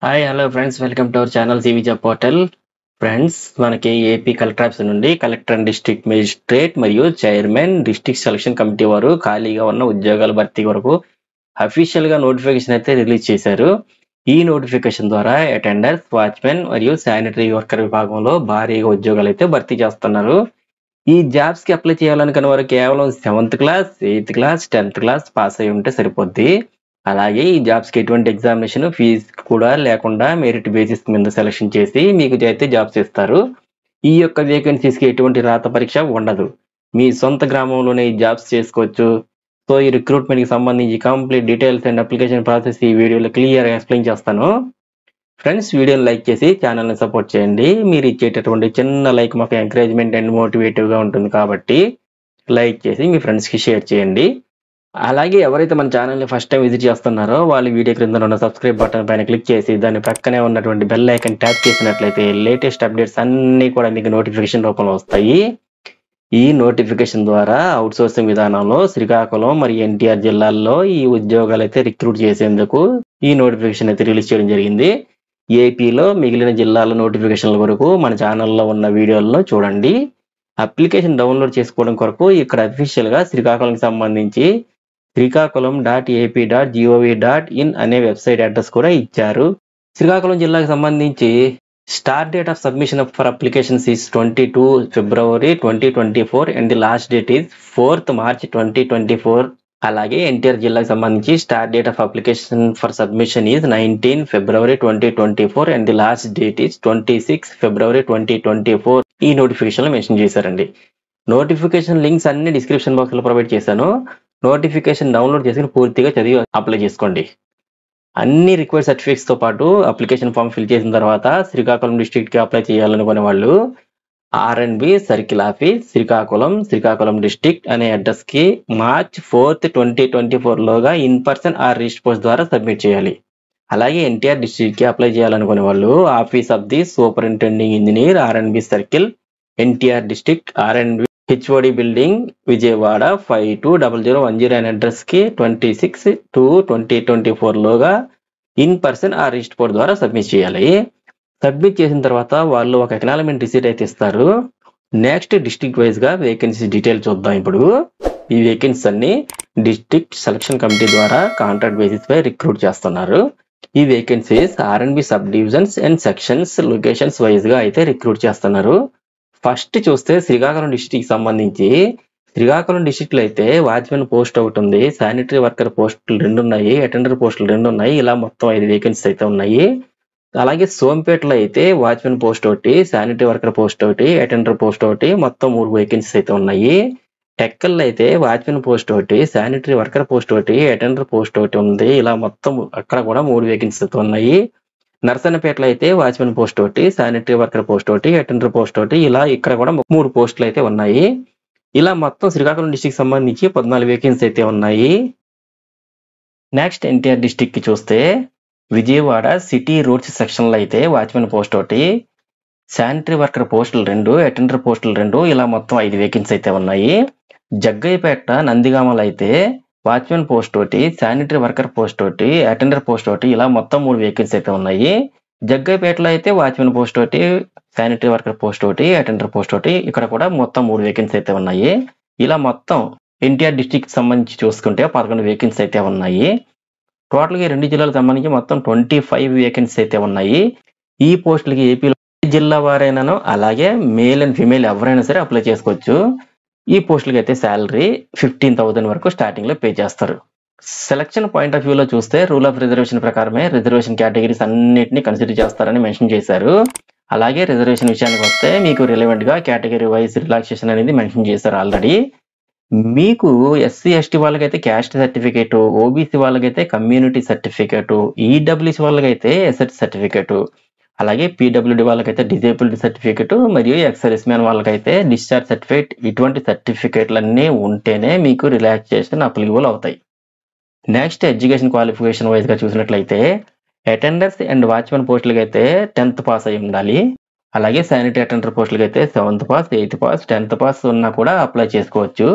Hi hello friends, welcome to our channel CV job portal. Friends, మనకి AP collector office నుండి collector and district magistrate మరియు chairman district selection committee వారు ఖాళీగా ఉన్న ఉద్యోగాల భర్తీ వరకు అఫీషియల్ గా నోటిఫికేషన్ అయితే రిలీజ్ చేశారు. ఈ నోటిఫికేషన్ ద్వారా అటెండర్స్, వాచ్మెన్ మరియు శానిటరీ వర్కర్ విభాగంలో భారీగా ఉద్యోగాలు అయితే భర్తీ చేస్తున్నారు. ఈ జాబ్స్ కి అప్లై చేయాలనుకున్న వారు కేవలం 7th class, 8th class, 10th class pass అయి ఉంటే సరిపోద్ది. అలాగే ఈ జాబ్స్ కి ఎటువంటి ఎగ్జామినేషన్ ఫీజు కూడా లేకుండా మెరిట్ బేసిస్ మీద సెలక్షన్ చేసి మీకు అయితే జాబ్స్ ఇస్తారు. ఈ యొక్క వేకెన్సీస్ కి ఎటువంటి రాత పరీక్ష ఉండదు. మీ సొంత గ్రామంలోనే ఈ జాబ్స్ చేసుకోవచ్చు. సో ఈ రిక్రూట్మెంట్ కి సంబంధించి complete details and application process ఈ వీడియోలో క్లియర్ గా ఎక్స్ప్లెయిన్ చేస్తాను. ఫ్రెండ్స్, వీడియోని లైక్ చేసి ఛానల్ ని సపోర్ట్ చేయండి. మీరు ఇచ్చేటటువంటి చిన్న లైక్ మాకు ఎంకరేజ్మెంట్ అండ్ మోటివేటివ్ గా ఉంటుంది కాబట్టి లైక్ చేసి మీ ఫ్రెండ్స్ కి షేర్ చేయండి. అలాగే ఎవరైతే మన ఛానల్ ని ఫస్ట్ టైం విజిట్ చేస్తున్నారో వాళ్ళు వీడియో క్రింద ఉన్న సబ్స్క్రైబ్ బటన్ పైన క్లిక్ చేసి దాని పక్కనే ఉన్నటువంటి బెల్ ఐకాన్ ట్యాప్ చేసినట్లయితే లేటెస్ట్ అప్డేట్స్ అన్ని కూడా మీకు నోటిఫికేషన్ రూపంలో వస్తాయి. ఈ నోటిఫికేషన్ ద్వారా అవుట్ సోర్సింగ్ విధానంలో శ్రీకాకుళం మరియు ఎన్టీఆర్ జిల్లాల్లో ఈ ఉద్యోగాలు అయితే రిక్రూట్ చేసేందుకు ఈ నోటిఫికేషన్ అయితే రిలీజ్ చేయడం జరిగింది. ఏపీలో మిగిలిన జిల్లాల నోటిఫికేషన్ల వరకు మన ఛానల్లో ఉన్న వీడియోలను చూడండి. అప్లికేషన్ డౌన్లోడ్ చేసుకోవడం కొరకు ఇక్కడ అఫీషియల్ గా శ్రీకాకుళంకి సంబంధించి శ్రీకాకుళం.ap.gov.in అనే వెబ్సైట్ అడ్రస్ కూడా ఇచ్చారు. శ్రీకాకుళం జిల్లాకు సంబంధించి start date of submission for applications is 22 February 2024 and the last date is 4th March 2024. అలాగే ఎన్టీఆర్ జిల్లాకు సంబంధించి start date of application for submission is 19 February 2024 and the last date is 26 February 2024. ఈ notification లో mention చేశారండి. Notification links అన్ని description box లో provide చేశాను. Notification download చేసుకుని పూర్తిగా చదివి అప్లై చేసుకోండి. అన్ని రిక్వైర్డ్ సర్టిఫికేట్స్ తో పాటు అప్లికేషన్ ఫామ్ ఫిల్ చేసిన తర్వాత శ్రీకాకుళం డిస్ట్రిక్ట్ కి అప్లై చేయాలనుకునే వాళ్ళు R&B circle office Srikakulam district అనే అడ్రస్ కి March 4th 2024 లోగా in person are register post ద్వారా సబ్మిట్ చేయాలి. అలాగే ఎన్టీఆర్ డిస్ట్రిక్ట్ కి అప్లై చేయాలనుకునే వాళ్ళు office of the superintending engineer R&B circle NTR district R&B HOD building Vijayawada 520010 అనే అడ్రస్ కి 26/2/2024 లోగా ఇన్ పర్సన్ ఆ రిజిస్టర్ పోస్ట్ ద్వారా సబ్మిట్ చేయాలి. సబ్మిట్ చేసిన తర్వాత వాళ్ళు ఒక ఎక్నాలజ్మెంట్ రిసీట్ అయితే ఇస్తారు. నెక్స్ట్ డిస్ట్రిక్ట్ వైజ్ గా వేకెన్సీ డీటెయిల్ చూద్దాం. ఇప్పుడు ఈ వేకెన్సీ అన్ని డిస్ట్రిక్ట్ సెలక్షన్ కమిటీ ద్వారా కాంట్రాక్ట్ బేసిస్ పై రిక్రూట్ చేస్తున్నారు. ఈ vacancies R&B sub divisions and sections locations wise గా అయితే రిక్రూట్ చేస్తున్నారు. ఫస్ట్ చూస్తే శ్రీకాకుళం డిస్ట్రిక్ట్ సంబంధించి శ్రీకాకుళం డిస్ట్రిక్ట్ లో అయితే వాచ్మెన్ పోస్ట్ ఒకటి ఉంది, శానిటరీ వర్కర్ పోస్టులు 2 ఉన్నాయి, అటెండర్ పోస్టులు 2 ఉన్నాయి. ఇలా మొత్తం 5 వేకెన్సీస్ అయితే ఉన్నాయి. అలాగే సోంపేటలో అయితే వాచ్మెన్ పోస్ట్ ఒకటి, శానిటరీ వర్కర్ పోస్ట్ ఒకటి, అటెండర్ పోస్ట్ ఒకటి, మొత్తం 3 వేకెన్సీస్ అయితే ఉన్నాయి. టెక్కల్లో అయితే వాచ్మెన్ పోస్ట్ ఒకటి, శానిటరీ వర్కర్ పోస్ట్ ఒకటి, అటెండర్ పోస్ట్ ఒకటి ఉంది. ఇలా మొత్తం అక్కడ కూడా 3 వేకెన్సీస్ అయితే ఉన్నాయి. నర్సన్నపేటలో అయితే వాచ్మెన్ పోస్ట్ ఒకటి, శానిటరీ వర్కర్ పోస్ట్ ఒకటి, అటెండర్ పోస్ట్ ఒకటి, ఇలా ఇక్కడ కూడా 3 పోస్టులు అయితే ఉన్నాయి. ఇలా మొత్తం శ్రీకాకుళం డిస్ట్రిక్ట్ సంబంధించి 14 వేకెన్సీ అయితే ఉన్నాయి. నెక్స్ట్ ఎన్టీఆర్ డిస్ట్రిక్ట్ కి చూస్తే విజయవాడ సిటీ రోడ్స్ సెక్షన్ లో అయితే వాచ్మెన్ పోస్ట్ ఒకటి, శానిటరీ వర్కర్ పోస్టులు 2, అటెండర్ పోస్టులు 2, ఇలా మొత్తం 5 వేకెన్సీ అయితే ఉన్నాయి. జగ్గయ్యపేట నందిగామలో అయితే వాచ్మెన్ పోస్ట్ ఒకటి, శానిటరీ వర్కర్ పోస్ట్ ఒకటి, అటెండర్ పోస్ట్ ఒకటి, ఇలా మొత్తం 3 వేకెన్సీ అయితే ఉన్నాయి. జగ్గయ్యపేటలో అయితే వాచ్మెన్ పోస్ట్ ఒకటి, శానిటరీ వర్కర్ పోస్ట్ ఒకటి, అటెండర్ పోస్ట్ ఒకటి, ఇక్కడ కూడా మొత్తం 3 వేకెన్సీ అయితే ఉన్నాయి. ఇలా మొత్తం ఎన్టీఆర్ డిస్ట్రిక్ట్ సంబంధించి చూసుకుంటే 11 వేకెన్సీ అయితే ఉన్నాయి. టోటల్ గా 2 జిల్లాలకు సంబంధించి మొత్తం 25 వేకెన్సీ అయితే ఉన్నాయి. ఈ పోస్టులకి ఏపీలో జిల్లా వారైనాను అలాగే మేల్ అండ్ ఫీమేల్ ఎవరైనా సరే అప్లై చేసుకోవచ్చు. ఈ పోస్టులకి అయితే శాలరీ 15,000 వరకు స్టార్టింగ్ లో పే చేస్తారు. సెలక్షన్ పాయింట్ ఆఫ్ వ్యూ లో చూస్తే రూల్ ఆఫ్ రిజర్వేషన్ ప్రకారమే రిజర్వేషన్ కేటగిరీస్ అన్నిటిని కన్సిడర్ చేస్తారని మెన్షన్ చేశారు. అలాగే రిజర్వేషన్ విషయానికి వస్తే మీకు రిలవెంట్ గా కేటగిరీ వైజ్ రిలాక్సేషన్ అనేది మెన్షన్ చేశారు ఆల్రెడీ. మీకు SC ST వాళ్ళకైతే క్యాస్ట్ సర్టిఫికేట్, OBC వాళ్ళకైతే కమ్యూనిటీ సర్టిఫికేట్, EWC వాళ్ళకైతే ఎసెట్ సర్టిఫికేట్, అలాగే PWD వాళ్ళకైతే డిజేబుల్డ్ సర్టిఫికేట్ మరియు ఎక్స్-సర్వీస్ మ్యాన్ వాళ్ళకైతే డిశ్చార్జ్ సర్టిఫికేట్, ఇటువంటి సర్టిఫికేట్లన్నీ ఉంటేనే మీకు రిలాక్సేషన్ అప్లికబుల్ అవుతాయి. నెక్స్ట్ ఎడ్యుకేషన్ క్వాలిఫికేషన్ వైజ్ గా చూసినట్లయితే అటెండర్స్ అండ్ వాచ్మెన్ పోస్టులకి అయితే 10th పాస్ అయి ఉండాలి. అలాగే శానిటరీ అటెండర్ పోస్టులకి అయితే 7th pass, 8th pass, 10th pass ఉన్నా కూడా అప్లై చేసుకోవచ్చు.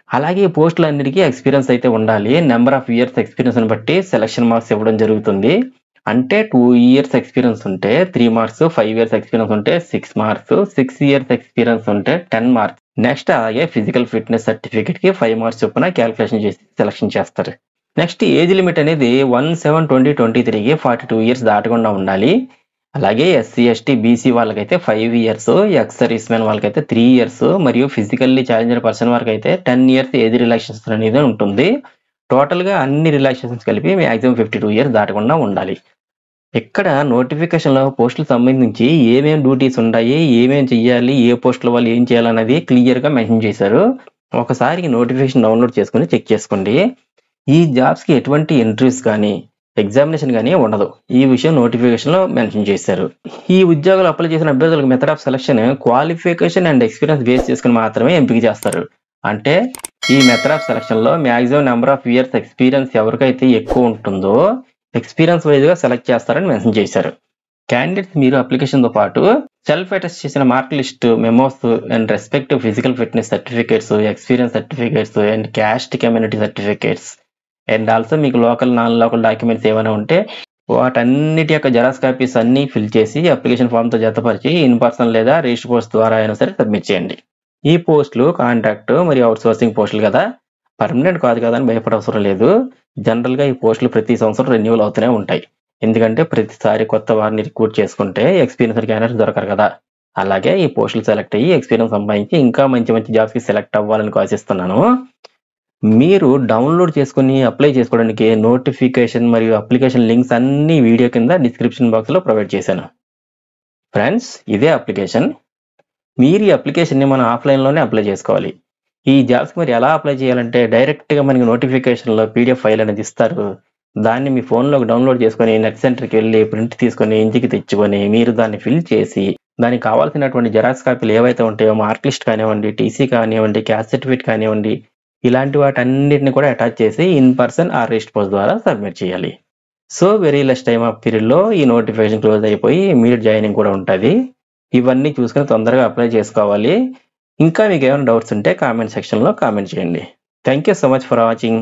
అలాగే ఈ పోస్టులన్నిటికీ ఎక్స్పీరియన్స్ అయితే ఉండాలి. నెంబర్ ఆఫ్ ఇయర్స్ ఎక్స్పీరియన్స్ బట్టి సెలక్షన్ మార్క్స్ ఇవ్వడం జరుగుతుంది. అంటే 2 ఇయర్స్ ఎక్స్పీరియన్స్ ఉంటే 3 మార్క్స్, 5 ఇయర్స్ ఎక్స్పీరియన్స్ ఉంటే 6 మార్క్స్, 6 ఇయర్స్ ఎక్స్పీరియన్స్ ఉంటే 10 మార్క్స్. నెక్స్ట్ అలాగే ఫిజికల్ ఫిట్నెస్ సర్టిఫికేట్ కి 5 మార్క్స్ చొప్పున క్యాలిక్యులేషన్ చేసి సెలక్షన్ చేస్తారు. నెక్స్ట్ ఏజ్ లిమిట్ అనేది 1/7/2023కి 42 ఇయర్స్ దాటకుండా ఉండాలి. అలాగే ఎస్సీ, ఎస్టీ, బీసీ వాళ్ళకైతే 5 ఇయర్స్, ఎక్స్ సర్వీస్ మ్యాన్ వాళ్ళకైతే 3 ఇయర్స్ మరియు ఫిజికల్లీ ఛాలెంజ్డ్ పర్సన్ వరకు అయితే 10 ఇయర్స్ ఏజ్ రిలాక్సేషన్ అనేది ఉంటుంది. టోటల్ గా అన్ని రిలాక్సేషన్స్ కలిపి మాక్సిమం 52 ఇయర్స్ దాటకుండా ఉండాలి. ఇక్కడ నోటిఫికేషన్ లో పోస్టులకు సంబంధించి ఏమేమి డ్యూటీస్ ఉంటాయి, ఏమేమి చెయ్యాలి, ఏ పోస్టుల వాళ్ళు ఏం చేయాలన్నది క్లియర్ గా మెన్షన్ చేశారు. ఒకసారి నోటిఫికేషన్ డౌన్లోడ్ చేసుకుని చెక్ చేసుకోండి. ఈ జాబ్స్ కి ఎటువంటి ఇంటర్వ్యూస్ కానీ ఎగ్జామినేషన్ కానీ ఉండదు. ఈ విషయం నోటిఫికేషన్ లో మెన్షన్ చేశారు. ఈ ఉద్యోగాలు అప్లై చేసిన అభ్యర్థులకు method of selection qualification and experience base చేసుకుని మాత్రమే ఎంపిక చేస్తారు. అంటే ఈ మెథడ్ ఆఫ్ సెలక్షన్ లో maximum number of years experience ఎవరికైతే ఎక్కువ ఉంటుందో ఎక్స్పీరియన్స్ వైజ్ గా సెలెక్ట్ చేస్తారని మెన్షన్ చేశారు. క్యాండిడేట్స్ మీరు అప్లికేషన్ తో పాటు సెల్ఫ్ అటెస్ట్ చేసిన mark list, memos and respective physical fitness certificates, experience certificates and caste community certificates and also మీకు లోకల్, నాన్ లోకల్ డాక్యుమెంట్స్ ఏమైనా ఉంటే వాటన్నిటి యొక్క జెరాక్స్ కాపీస్ అన్ని ఫిల్ చేసి అప్లికేషన్ ఫామ్ తో జతపరిచి ఇన్ పర్సన్ లేదా రిజిస్టర్ పోస్ట్ ద్వారా అయినా సరే సబ్మిట్ చేయండి. ఈ పోస్టులు కాంట్రాక్ట్ మరియు అవుట్ సోర్సింగ్ పోస్టులు కదా, పర్మనెంట్ కాదు కదా అని భయపడవసరం లేదు. జనరల్ గా ఈ పోస్టులు ప్రతి సంవత్సరం రెన్యూవల్ అవుతూనే ఉంటాయి. ఎందుకంటే ప్రతిసారి కొత్త వారిని రిక్రూట్ చేసుకుంటే ఎక్స్పీరియన్స్ క్యాండిడేట్స్ దొరకరు కదా. అలాగే ఈ పోస్టులు సెలెక్ట్ అయ్యి ఎక్స్పీరియన్స్ సంపాదించి ఇంకా మంచి మంచి జాబ్స్ కి సెలెక్ట్ అవ్వాలని ఆశిస్తున్నాను. మీరు డౌన్లోడ్ చేసుకుని అప్లై చేసుకోవడానికి నోటిఫికేషన్ మరియు అప్లికేషన్ లింక్స్ అన్ని వీడియో కింద డిస్క్రిప్షన్ బాక్స్ లో ప్రొవైడ్ చేశాను. ఫ్రెండ్స్, ఇదే అప్లికేషన్. మీరు ఈ అప్లికేషన్ ని మనం ఆఫ్లైన్ లోనే అప్లై చేసుకోవాలి. ఈ జాబ్స్ మరి ఎలా అప్లై చేయాలంటే డైరెక్ట్ గా మనకి నోటిఫికేషన్ లో పీడిఎఫ్ ఫైల్ అనేది ఇస్తారు. దాన్ని మీ ఫోన్ లో డౌన్లోడ్ చేసుకుని నెట్ సెంటర్ కి వెళ్ళి ప్రింట్ తీసుకొని ఇంటికి తెచ్చుకొని మీరు దాన్ని ఫిల్ చేసి దానికి కావాల్సినటువంటి జెరాక్స్ కాపీలు ఏవైతే ఉంటాయో మార్క్ లిస్ట్ కానివ్వండి, టీసీ కానివ్వండి, క్యాస్ట్ సర్టిఫికేట్ కానివ్వండి, ఇలాంటి వాటన్నిటిని కూడా అటాచ్ చేసి in person are register post ద్వారా సబ్మిట్ చేయాలి. So very less time of period లో ఈ నోటిఫికేషన్ క్లోజ్ అయిపోయి ఇమీడియట్ జాయినింగ్ కూడా ఉంటుంది. ఇవన్నీ చూసుకుని తొందరగా అప్లై చేసుకోవాలి. ఇంకా మీకు ఏమైనా డౌట్స్ ఉంటే కామెంట్ సెక్షన్ లో కామెంట్ చేయండి. Thank you so much for watching.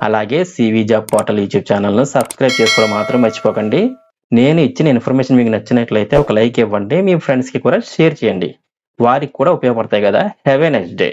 అలాగే CV job portal YouTube channel ను సబ్స్క్రైబ్ చేసుకోవడం మాత్రం మర్చిపోకండి. నేను ఇచ్చిన ఇన్ఫర్మేషన్ మీకు నచ్చినట్లయితే ఒక లైక్ ఇవ్వండి. మీ ఫ్రెండ్స్ కి కూడా షేర్ చేయండి. వారికి కూడా ఉపయోగపడతాయి కదా. Have a nice day.